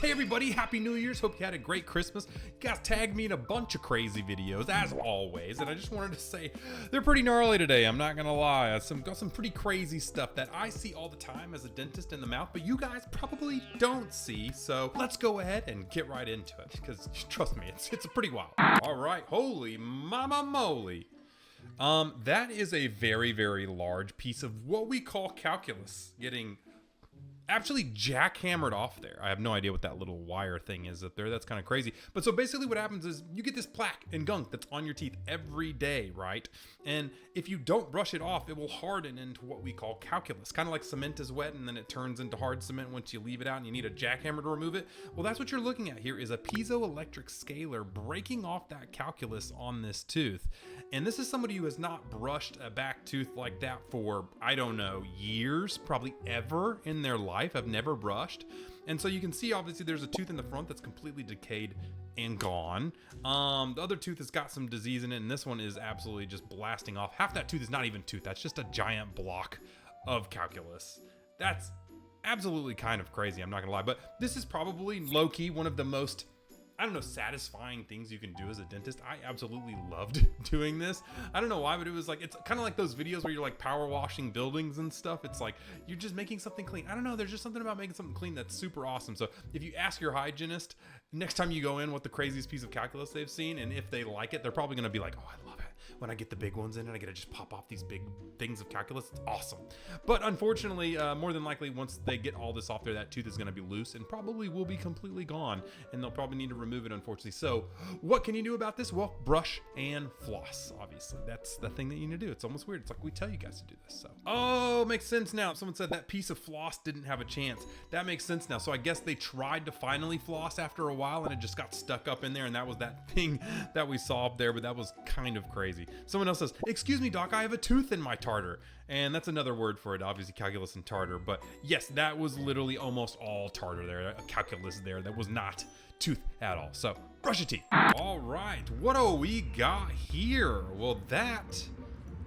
Hey everybody, Happy New Year's. Hope you had a great Christmas. You guys tagged me in a bunch of crazy videos, as always, and I just wanted to say they're pretty gnarly today, I'm not gonna lie. Got some pretty crazy stuff that I see all the time as a dentist in the mouth, but you guys probably don't see, so let's go ahead and get right into it, because trust me, it's pretty wild. All right, holy mama moly. That is a very, very large piece of what we call calculus getting actually jackhammered off there. I have no idea what that little wire thing is up there. That's kind of crazy. But so basically what happens is you get this plaque and gunk that's on your teeth every day, right? And if you don't brush it off, it will harden into what we call calculus. Kind of like cement is wet and then it turns into hard cement once you leave it out and you need a jackhammer to remove it. Well, that's what you're looking at here is a piezoelectric scaler breaking off that calculus on this tooth. And this is somebody who has not brushed a back tooth like that for, I don't know, years, probably ever in their life. I've never brushed. And so you can see, obviously, there's a tooth in the front that's completely decayed and gone. The other tooth has got some disease in it, and this one is absolutely just blasting off. Half that tooth is not even tooth. That's just a giant block of calculus. That's absolutely kind of crazy, I'm not gonna lie. But this is probably low-key one of the most, I don't know, satisfying things you can do as a dentist. I absolutely loved doing this. I don't know why, but it was like, it's kind of like those videos where you're like power washing buildings and stuff. It's like, you're just making something clean. I don't know, there's just something about making something clean that's super awesome. So if you ask your hygienist, next time you go in, what the craziest piece of calculus they've seen, and if they like it, they're probably gonna be like, oh, I love it. When I get the big ones in and I get to just pop off these big things of calculus, it's awesome. But unfortunately, more than likely, once they get all this off there, that tooth is gonna be loose and probably will be completely gone, and they'll probably need to remove it, unfortunately. So what can you do about this? Well, brush and floss, obviously. That's the thing that you need to do. It's almost weird. It's like we tell you guys to do this. So, oh, makes sense now. Someone said that piece of floss didn't have a chance. That makes sense now. So I guess they tried to finally floss after a while and it just got stuck up in there, and that was that thing that we saw up there, but that was kind of crazy. Someone else says, excuse me, doc, I have a tooth in my tartar. And that's another word for it, obviously calculus and tartar. But yes, that was literally almost all tartar there, calculus there. That was not tooth at all. So brush your teeth. All right, what do we got here? Well, that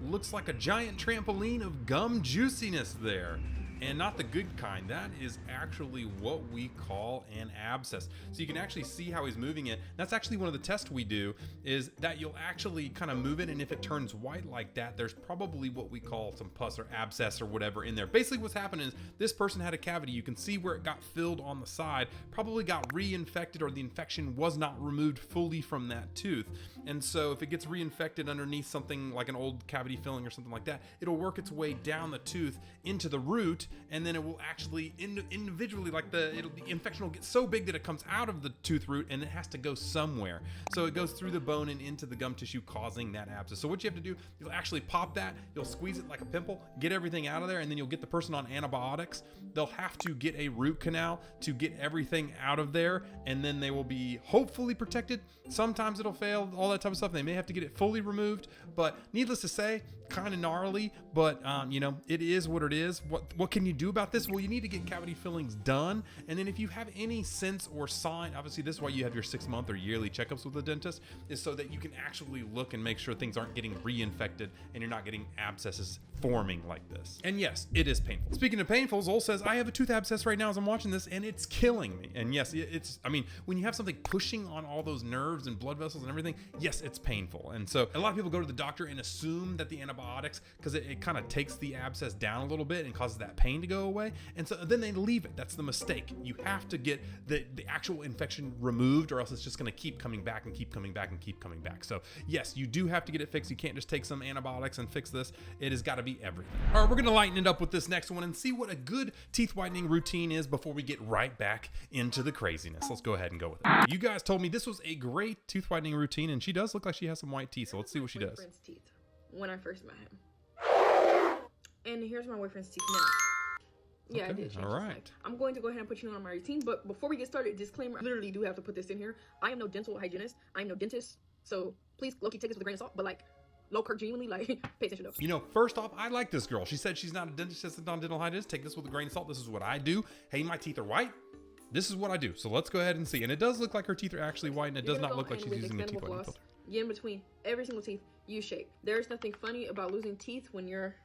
looks like a giant trampoline of gum juiciness there. And not the good kind. That is actually what we call an abscess. So you can actually see how he's moving it. That's actually one of the tests we do, is that you'll actually kind of move it, and if it turns white like that, there's probably what we call some pus or abscess or whatever in there. Basically what's happening is this person had a cavity. You can see where it got filled on the side, probably got reinfected, or the infection was not removed fully from that tooth. And so if it gets reinfected underneath something like an old cavity filling or something like that, it'll work its way down the tooth into the root, and then it will actually individually, like the infection will get so big that it comes out of the tooth root and it has to go somewhere. So it goes through the bone and into the gum tissue, causing that abscess. So what you have to do, you'll actually pop that, you'll squeeze it like a pimple, get everything out of there, and then you'll get the person on antibiotics. They'll have to get a root canal to get everything out of there, and then they will be hopefully protected. Sometimes it'll fail, all that type of stuff. They may have to get it fully removed, but needless to say, kind of gnarly, but you know, it is what it is. What can you do about this? Well, you need to get cavity fillings done, and then if you have any sense or sign, obviously this is why you have your 6-month or yearly checkups with a dentist, is so that you can actually look and make sure things aren't getting reinfected and you're not getting abscesses forming like this. And yes, it is painful. Speaking of painful, Zol says, I have a tooth abscess right now as I'm watching this, and it's killing me. And yes, it's, I mean, when you have something pushing on all those nerves and blood vessels and everything, yes, it's painful. And so a lot of people go to the doctor and assume that the antibiotics, because it kind of takes the abscess down a little bit and causes that pain to go away, and so then they leave it. That's the mistake. You have to get the actual infection removed, or else it's just going to keep coming back and keep coming back and keep coming back. So yes, you do have to get it fixed. You can't just take some antibiotics and fix this. It has got to be everything. All right, we're going to lighten it up with this next one and see what a good teeth whitening routine is before we get right back into the craziness. Let's go ahead and go with it. You guys told me this was a great tooth whitening routine, and she does look like she has some white teeth, so let's see what she does. Teeth when I first met him. And here's my boyfriend's teeth now. Yeah, okay, I did. All right. I'm going to go ahead and put you on my routine, but before we get started, disclaimer, I literally do have to put this in here. I am no dental hygienist. I am no dentist. So please, low-key, take this with a grain of salt, but like, low-key, genuinely, like, pay attention though. You know, first off, I like this girl. She said she's not a dentist, she's not a dental hygienist. Take this with a grain of salt. This is what I do. Hey, my teeth are white. This is what I do. So let's go ahead and see. And it does look like her teeth are actually white, and it does not look like she's using a teeth whitening filter. Get in between every single teeth, U shape. There's nothing funny about losing teeth when you're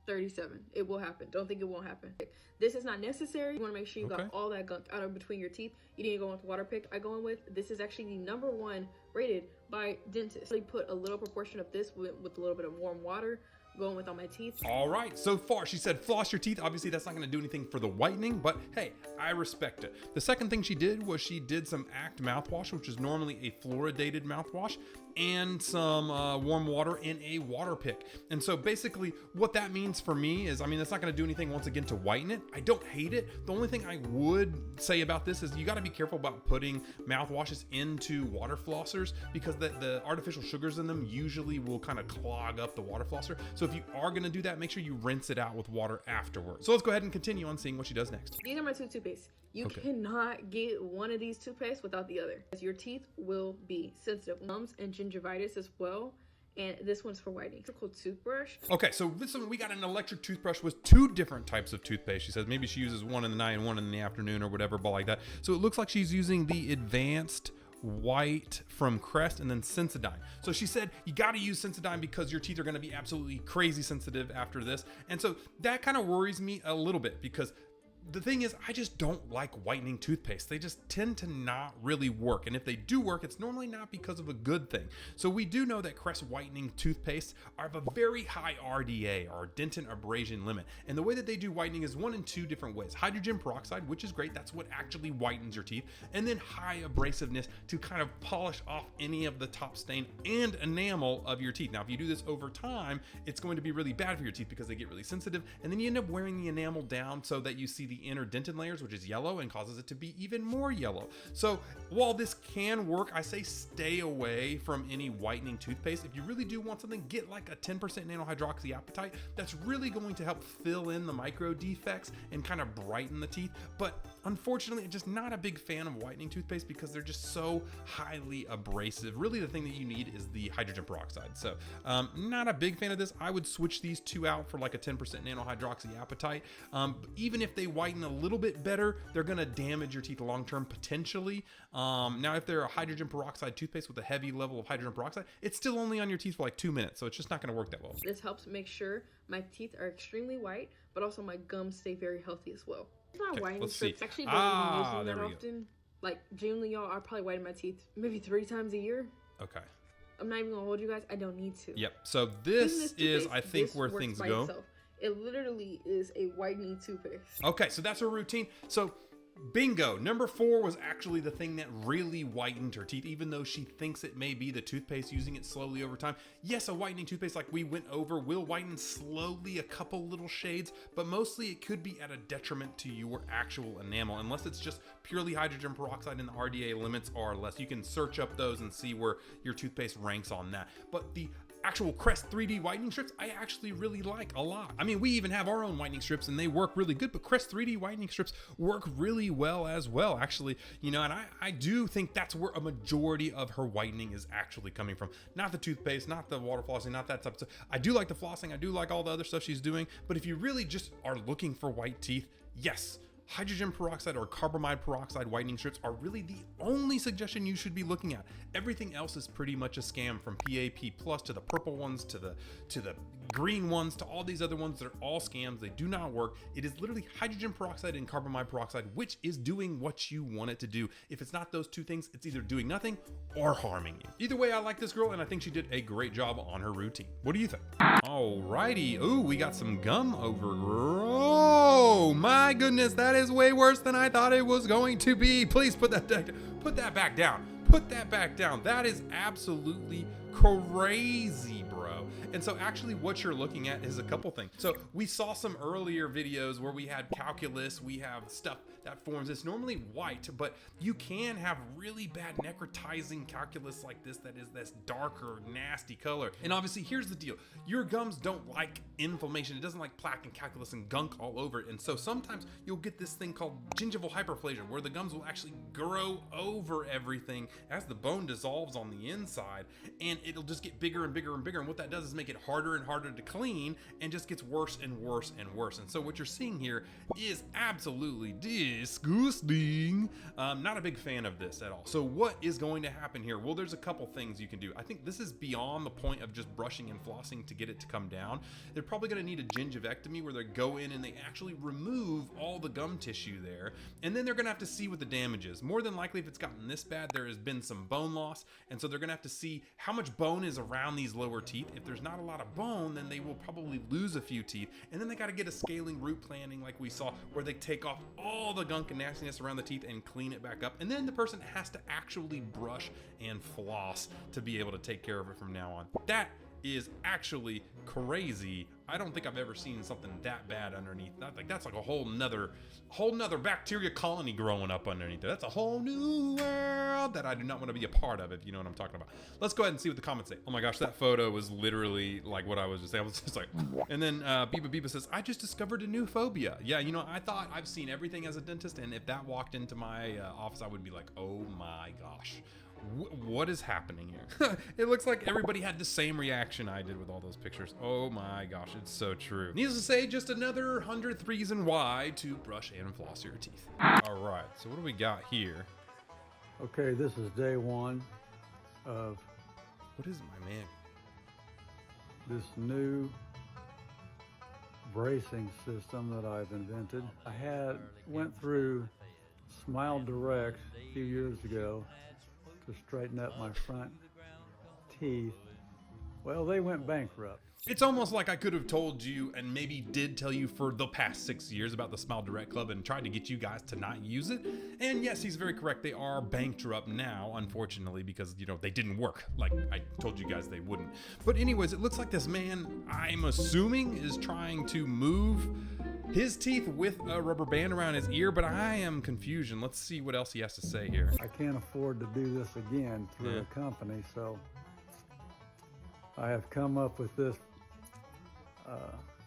37. It will happen. Don't think it won't happen. This is not necessary. You want to make sure you got all that gunk out of between your teeth. You need to go with water pick. I go in with, this is actually the #1 rated by dentists. They put a little proportion of this with a little bit of warm water going with on my teeth. All right, so far she said floss your teeth. Obviously that's not going to do anything for the whitening, but hey, I respect it. The second thing she did was she did some Act mouthwash, which is normally a fluoridated mouthwash, and some warm water in a water pick. And so basically what that means for me is, I mean, that's not going to do anything once again to whiten it. I don't hate it. The only thing I would say about this is you got to be careful about putting mouthwashes into water flossers, because the artificial sugars in them usually will kind of clog up the water flosser. So if you are going to do that, make sure you rinse it out with water afterwards. So let's go ahead and continue on seeing what she does next. These are my two toothpastes. You cannot get one of these toothpastes without the other, because your teeth will be sensitive. Gums and gingivitis as well. And this one's for whitening. It's called toothbrush. Okay, so this one, we got an electric toothbrush with 2 different types of toothpaste. She says maybe she uses one in the night and one in the afternoon or whatever, but like that. So it looks like she's using the advanced white from Crest and then Sensodyne. So she said you got to use Sensodyne because your teeth are going to be absolutely crazy sensitive after this. And so that kind of worries me a little bit, because the thing is, I just don't like whitening toothpaste. They just tend to not really work. And if they do work, it's normally not because of a good thing. So we do know that Crest whitening toothpastes are of a very high RDA, or dentin abrasion limit. And the way that they do whitening is one in 2 different ways. Hydrogen peroxide, which is great. That's what actually whitens your teeth. And then high abrasiveness to kind of polish off any of the top stain and enamel of your teeth. Now, if you do this over time, it's going to be really bad for your teeth because they get really sensitive. And then you end up wearing the enamel down so that you see the inner dentin layers, which is yellow, and causes it to be even more yellow. So while this can work, I say stay away from any whitening toothpaste. If you really do want something, get like a 10% nano-hydroxyapatite. That's really going to help fill in the micro defects and kind of brighten the teeth. But unfortunately, I'm just not a big fan of whitening toothpaste because they're just so highly abrasive. Really, the thing that you need is the hydrogen peroxide. So not a big fan of this. I would switch these 2 out for like a 10% nano-hydroxyapatite. Even if they whiten a little bit better, they're going to damage your teeth long term potentially. Now, if they're a hydrogen peroxide toothpaste with a heavy level of hydrogen peroxide, it's still only on your teeth for like 2 minutes, so it's just not going to work that well. This helps make sure my teeth are extremely white, but also my gums stay very healthy as well. It's not whitening strips. Actually, don't use them that often. Like, genuinely, y'all, I probably whiten my teeth maybe 3 times a year. Okay. I'm not even gonna hold you guys. I don't need to. Yep. So this is, I think, where things go. Itself. It literally is a whitening toothpaste. Okay, so that's her routine. So bingo, #4 was actually the thing that really whitened her teeth, even though she thinks it may be the toothpaste using it slowly over time. Yes, a whitening toothpaste like we went over will whiten slowly a couple little shades, but mostly it could be at a detriment to your actual enamel, unless it's just purely hydrogen peroxide and the RDA limits are less. You can search up those and see where your toothpaste ranks on that. But the actual Crest 3D whitening strips, I actually really like a lot. I mean, we even have our own whitening strips and they work really good, but Crest 3D whitening strips work really well as well, actually, you know, and I do think that's where a majority of her whitening is actually coming from. Not the toothpaste, not the water flossing, not that type of stuff. I do like the flossing, I do like all the other stuff she's doing, but if you really just are looking for white teeth, yes, hydrogen peroxide or carbamide peroxide whitening strips are really the only suggestion you should be looking at. Everything else is pretty much a scam, from PAP Plus to the purple ones to the green ones to all these other ones. They're all scams. They do not work. It is literally hydrogen peroxide and carbamide peroxide, which is doing what you want it to do. If it's not those 2 things, it's either doing nothing or harming you. Either way, I like this girl and I think she did a great job on her routine. What do you think? Alrighty. Ooh, we got some gum overgrown. Oh my goodness, that is way worse than I thought it was going to be. Please put that back down. Put that back down. Put that back down. That is absolutely crazy, bro. And so actually what you're looking at is a couple things. So we saw some earlier videos where we had calculus, we have stuff that forms. It's normally white, but you can have really bad necrotizing calculus like this that is this darker, nasty color. And obviously here's the deal. Your gums don't like inflammation. It doesn't like plaque and calculus and gunk all over it. And so sometimes you'll get this thing called gingival hyperplasia, where the gums will actually grow over everything as the bone dissolves on the inside. And it'll just get bigger and bigger and bigger. And what that does is make it harder and harder to clean, and just gets worse and worse and worse. And so what you're seeing here is absolutely disgusting. Not a big fan of this at all. So what is going to happen here? Well, there's a couple things you can do. I think this is beyond the point of just brushing and flossing to get it to come down. They're probably going to need a gingivectomy, where they go in and they actually remove all the gum tissue there, and then they're going to have to see what the damage is. More than likely, if it's gotten this bad, there has been some bone loss, and so they're going to have to see how much bone is around these lower teeth. If there's not a lot of bone, then they will probably lose a few teeth, and then they got to get a scaling root planning like we saw, where they take off all the gunk and nastiness around the teeth and clean it back up, and then the person has to actually brush and floss to be able to take care of it from now on. That is actually crazy. I don't think I've ever seen something that bad underneath. That's like a whole nother bacteria colony growing up underneath there. That's a whole new world that I do not want to be a part of, if you know what I'm talking about. Let's go ahead and see what the comments say. Oh my gosh, that photo was literally like what I was just saying. I was just like, and then Biba says, I just discovered a new phobia. Yeah, you know, I thought I've seen everything as a dentist, and if that walked into my office, I would be like, oh my gosh. What is happening here? It looks like everybody had the same reaction I did with all those pictures. Oh my gosh, it's so true. Needless to say, just another 100th reason why to brush and floss your teeth. All right, so what do we got here? Okay, this is day one of What is it, my man? this new bracing system that I've invented. I went through Smile Direct a few years ago to straighten up my front teeth. Well, they went bankrupt. It's almost like I could have told you, and maybe did tell you for the past 6 years, about the Smile Direct Club and tried to get you guys to not use it. And yes, he's very correct. They are bankrupt now, unfortunately, because, you know, they didn't work like I told you guys they wouldn't. But anyways, it looks like this man, I'm assuming, is trying to move his teeth with a rubber band around his ear, but I am confusion. Let's see what else he has to say here. I can't afford to do this again through a company, so I have come up with this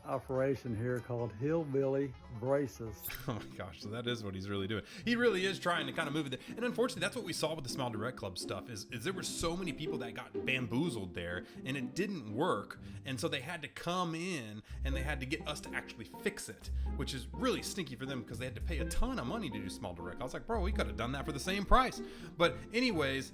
operation here called Hillbilly Braces. Oh my gosh, so that is what he's really doing. He really is trying to kind of move it. And unfortunately, that's what we saw with the Smile Direct Club stuff, is there were so many people that got bamboozled there, and it didn't work. And so they had to come in and they had to get us to actually fix it, which is really stinky for them, because they had to pay a ton of money to do Smile Direct. I was like, bro, we could have done that for the same price. But anyways,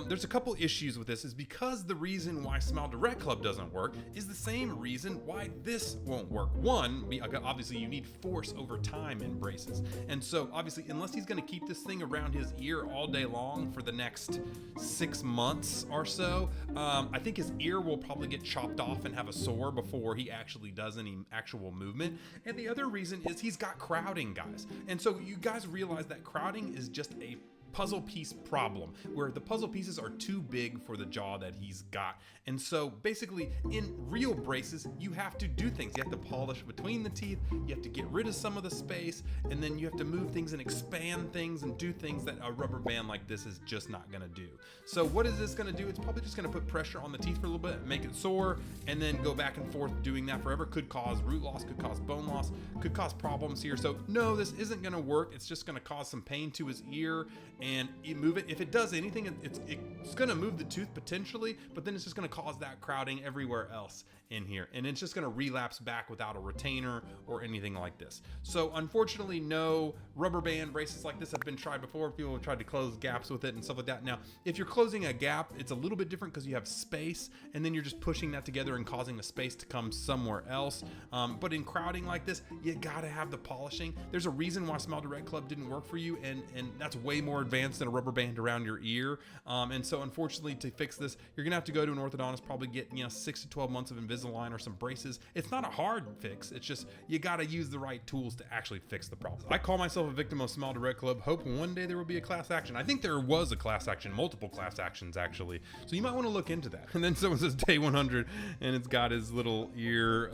there's a couple issues with this, is because the reason why Smile Direct Club doesn't work is the same reason why this won't work. One, obviously you need force over time in braces. And so obviously, unless he's gonna keep this thing around his ear all day long for the next 6 months or so, I think his ear will probably get chopped off and have a sore before he actually does any actual movement. And the other reason is he's got crowding, guys. And so you guys realize that crowding is just a puzzle piece problem, where the puzzle pieces are too big for the jaw that he's got. And so basically, in real braces, you have to do things. You have to polish between the teeth, you have to get rid of some of the space, and then you have to move things and expand things and do things that a rubber band like this is just not gonna do. So what is this gonna do? It's probably just gonna put pressure on the teeth for a little bit, make it sore, and then go back and forth doing that forever. Could cause root loss, could cause bone loss, could cause problems here. So no, this isn't gonna work. It's just gonna cause some pain to his ear, and you move it. If it does anything, it's gonna move the tooth potentially, but then it's just gonna cause that crowding everywhere else in here, and it's just gonna relapse back without a retainer or anything like this. So unfortunately, no rubber band braces like this have been tried before. People have tried to close gaps with it and stuff like that. Now, if you're closing a gap, it's a little bit different because you have space, and then you're just pushing that together and causing the space to come somewhere else. But in crowding like this, you gotta have the polishing. There's a reason why Smile Direct Club didn't work for you, and that's way more advanced than a rubber band around your ear. And so unfortunately, to fix this, you're gonna have to go to an orthodontist, probably get 6 to 12 months of Invisalign or some braces. It's not a hard fix. It's just you gotta use the right tools to actually fix the problem. I call myself a victim of Smile Direct Club. Hope one day there will be a class action. I think there was a class action, multiple class actions actually. So you might want to look into that. And then someone says day 100, and it's got his little ear,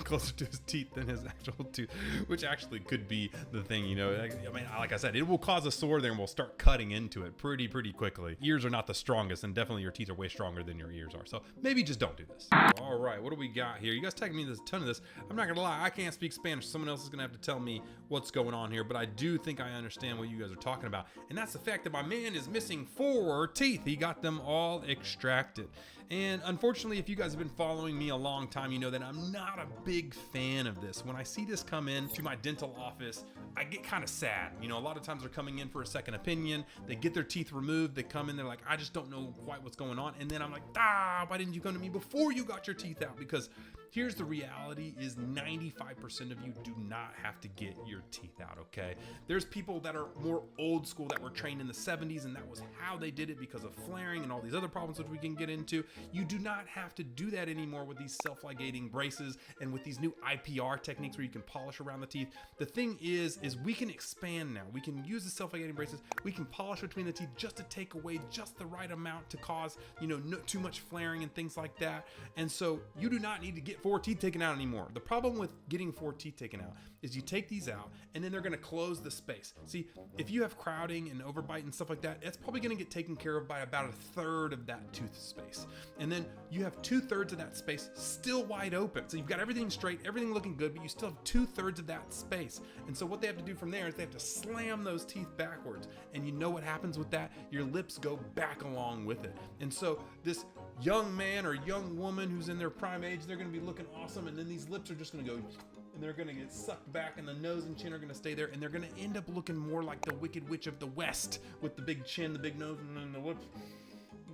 closer to his teeth than his actual tooth, which actually could be the thing. I mean, like I said, it will cause a sore there, and we'll start start cutting into it pretty quickly. Ears are not the strongest, and definitely your teeth are way stronger than your ears are. So maybe just don't do this. All right, what do we got here? You guys tagged me a ton of this. I'm not gonna lie, I can't speak Spanish. Someone else is gonna have to tell me what's going on here, but I do think I understand what you guys are talking about. And that's the fact that my man is missing 4 teeth. He got them all extracted. And unfortunately, if you guys have been following me a long time, you know that I'm not a big fan of this. When I see this come in to my dental office, I get kind of sad. You know, a lot of times they're coming in for a second opinion. They get their teeth removed. They come in, they're like, I just don't know quite what's going on. And then I'm like, why didn't you come to me before you got your teeth out? Because here's the reality is 95% of you do not have to get your teeth out, okay? There's people that are more old school that were trained in the 70s, and that was how they did it because of flaring and all these other problems which we can get into. You do not have to do that anymore with these self-ligating braces and with these new IPR techniques where you can polish around the teeth. The thing is we can expand now. We can use the self-ligating braces. We can polish between the teeth just to take away just the right amount to cause, you know, no too much flaring and things like that. And so you do not need to get 4 teeth taken out anymore. The problem with getting 4 teeth taken out is you take these out and then they're going to close the space. See, if you have crowding and overbite and stuff like that, it's probably going to get taken care of by about 1/3 of that tooth space. And then you have 2/3 of that space still wide open. So you've got everything straight, everything looking good, but you still have 2/3 of that space. And so what they have to do from there is they have to slam those teeth backwards. And you know what happens with that? Your lips go back along with it. And so this young man or young woman who's in their prime age, they're going to be looking awesome, and then these lips are just going to go, and they're going to get sucked back, and the nose and chin are going to stay there, and they're going to end up looking more like the Wicked Witch of the West with the big chin, the big nose, and then the lips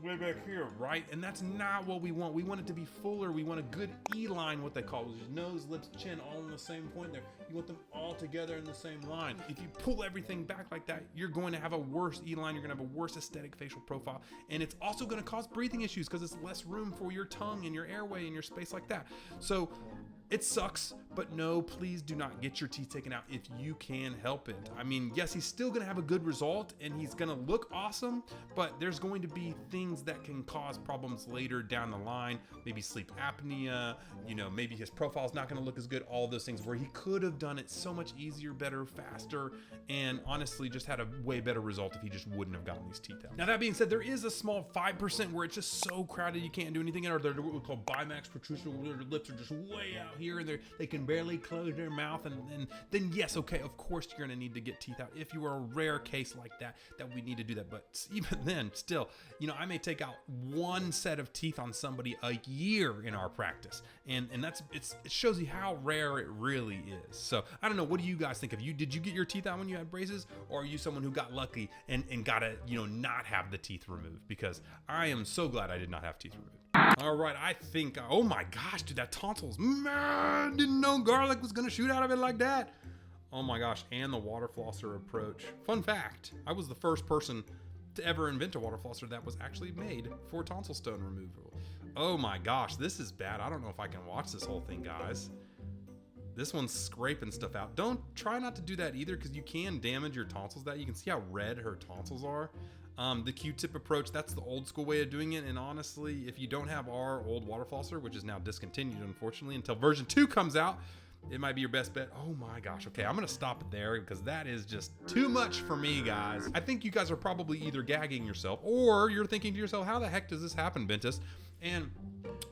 way back here, right? And that's not what we want. We want it to be fuller. We want a good E-line, what they call, which is nose, lips, chin, all in the same point there. You want them all together in the same line. If you pull everything back like that, you're going to have a worse E-line. You're going to have a worse aesthetic facial profile. And it's also going to cause breathing issues because it's less room for your tongue and your airway and your space like that. So it sucks, but no, please do not get your teeth taken out if you can help it. I mean, yes, he's still gonna have a good result and he's gonna look awesome, but there's going to be things that can cause problems later down the line. Maybe sleep apnea, you know, maybe his profile's not gonna look as good, all those things where he could have done it so much easier, better, faster, and honestly just had a way better result if he just wouldn't have gotten these teeth out. Now that being said, there is a small 5% where it's just so crowded you can't do anything, or they're what we call bimax protrusion, where their lips are just way out here and they can barely close their mouth, and then yes, okay, of course you're gonna need to get teeth out if you are a rare case like that we need to do that. But even then, still, you know, I may take out 1 set of teeth on somebody a year in our practice, and that's it shows you how rare it really is. So I don't know, what do you guys think? Did you get your teeth out when you had braces, or are you someone who got lucky and got to, you know, not have the teeth removed? Because I am so glad I did not have teeth removed. All right, I think, oh my gosh, dude, that tonsils, man, didn't know garlic was gonna shoot out of it like that. Oh my gosh, and the water flosser approach. Fun fact, I was the first person to ever invent a water flosser that was actually made for tonsil stone removal. Oh my gosh, this is bad. I don't know if I can watch this whole thing, guys. This one's scraping stuff out. Try not to do that either, because you can damage your tonsils. You can see how red her tonsils are. The Q-tip approach, that's the old school way of doing it. And honestly, if you don't have our old water flosser, which is now discontinued, unfortunately, until version 2 comes out, it might be your best bet. Oh my gosh. Okay, I'm going to stop it there because that is just too much for me, guys. I think you guys are probably either gagging yourself or you're thinking to yourself, how the heck does this happen, Bentist? And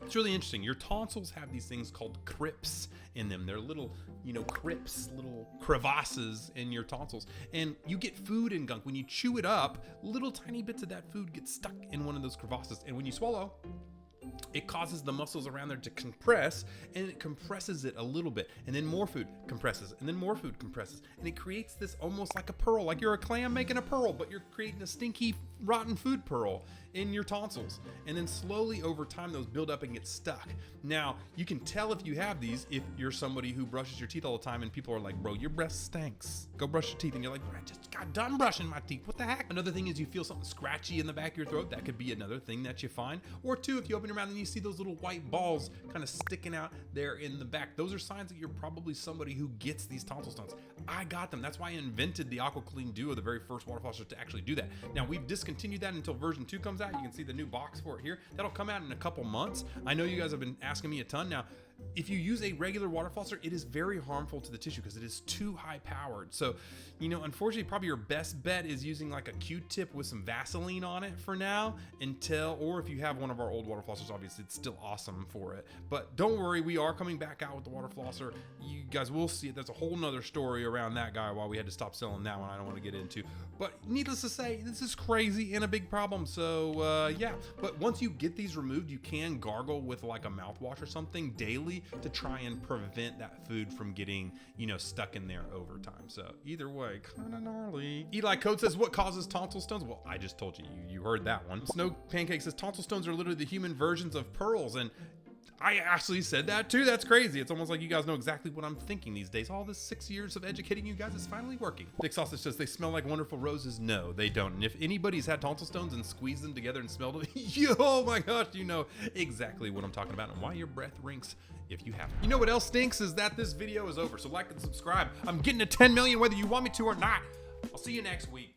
it's really interesting. Your tonsils have these things called crypts in them. They're little, you know, crypts, little crevasses in your tonsils. And you get food and gunk. When you chew it up, little tiny bits of that food get stuck in one of those crevasses. And when you swallow, it causes the muscles around there to compress, and it compresses it a little bit, and then more food compresses, and then more food compresses, and it creates this almost like a pearl, like you're a clam making a pearl, but you're creating a stinky, rotten food pearl in your tonsils. And then slowly over time, those build up and get stuck. Now, you can tell if you have these if you're somebody who brushes your teeth all the time and people are like, bro, your breath stinks. Go brush your teeth. And you're like, I just got done brushing my teeth. What the heck? Another thing is you feel something scratchy in the back of your throat. That could be another thing that you find. Or 2, if you open your mouth and you see those little white balls kind of sticking out there in the back. Those are signs that you're probably somebody who gets these tonsil stones. I got them. That's why I invented the Aqua Clean Duo, the very first water flosser to actually do that. Now, we've discontinued that until version 2 comes out. You can see the new box for it here. That'll come out in a couple months. I know you guys have been asking me a ton. Now, if you use a regular water flosser, it is very harmful to the tissue because it is too high powered. So, you know, unfortunately, probably your best bet is using like a Q-tip with some Vaseline on it for now or if you have one of our old water flossers, obviously it's still awesome for it. But don't worry, we are coming back out with the water flosser. You guys will see it. There's a whole nother story around that guy why we had to stop selling that one I don't want to get into. But needless to say, this is crazy and a big problem. So yeah, but once you get these removed, you can gargle with like a mouthwash or something daily to try and prevent that food from getting, you know, stuck in there over time. So either way, kind of gnarly. Eli Code says, what causes tonsil stones? Well, I just told you, you heard that one. Snow Pancake says, tonsil stones are literally the human versions of pearls. And I actually said that too. That's crazy. It's almost like you guys know exactly what I'm thinking these days. All this 6 years of educating you guys is finally working. Dick Sausage says, they smell like wonderful roses. No, they don't. And if anybody's had tonsil stones and squeezed them together and smelled them, oh my gosh, you know exactly what I'm talking about and why your breath rinks if you haven't. You know what else stinks is that this video is over. So like and subscribe. I'm getting to 10 million whether you want me to or not. I'll see you next week.